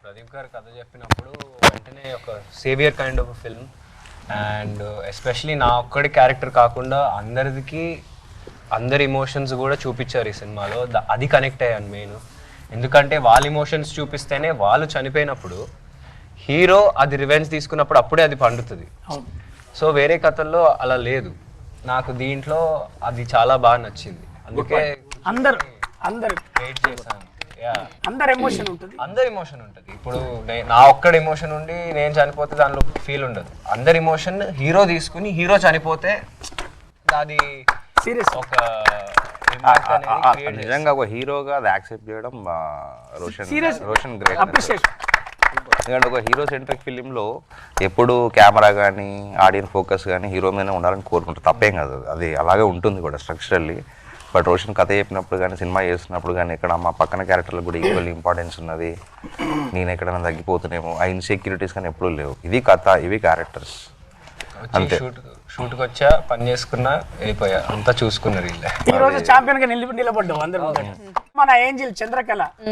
ప్రదీప్ గారు కథ చెప్పినప్పుడు వెంటనే ఒక saviour kind of film and especially నా ఒక్కడి క్యారెక్టర్ కాకుండా అందరి ఎమోషన్స్ కూడా చూపించారు ఈ సినిమాలో. అది కనెక్ట్ అయ్యాను మెయిన్. ఎందుకంటే వాళ్ళ ఎమోషన్స్ చూపిస్తేనే వాళ్ళు చనిపోయినప్పుడు హీరో అది రివెంజ్ తీసుకున్నప్పుడు అప్పుడే అది పండుతుంది. సో వేరే కథల్లో అలా లేదు. నాకు దీంట్లో అది చాలా బాగా నచ్చింది. అందుకే అందరు వెయిట్ చేశాను. అందరు ఎమోషన్ ఉంటుంది. ఇప్పుడు నా ఒక్కడి ఎమోషన్ ఉండి నేను చనిపోతే దానిలో ఫీల్ ఉండదు. అందరి ఎమోషన్ హీరో తీసుకుని హీరో చనిపోతే అది సీరియస్ ఒక impact అనేది create చేస్తుంది. నిజంగా ఒక హీరోగా అది యాక్సెప్ట్ చేయడం రోషన్ గ్రేట్. అప్రిషియేషన్. ఎందుకంటే ఒక హీరో సెంట్రిక్ ఫిలింలో ఎప్పుడు కెమెరా కానీ ఆడియన్స్ ఫోకస్ కానీ హీరో మీద ఉండాలని కోరుకుంటారు. తప్పేం కాదు, అది అలాగే ఉంటుంది కూడా స్ట్రక్చరల్లీ. బట్ రోషన్ కథ చెప్పినప్పుడు కానీ సినిమా చేస్తున్నప్పుడు కానీ ఇక్కడ మా పక్కన క్యారెక్టర్లకు కూడా ఈక్వల్ ఇంపార్టెన్స్ ఉన్నది. నేను ఎక్కడైనా తగ్గిపోతున్నామో ఆ ఇన్సెక్యూరిటీస్ కానీ ఎప్పుడూ లేవు. ఇది కథ, ఇవి క్యారెక్టర్స్ అంతే. షూట్కి వచ్చా, పని చేసుకున్నా, వెళ్ళిపోయా, అంతా చూసుకున్నారు వీళ్ళే. ఈ రోజు ఛాంపియన్ గా నిలబడ్డావు అందరు. మన ఏంజిల్ చంద్రకళ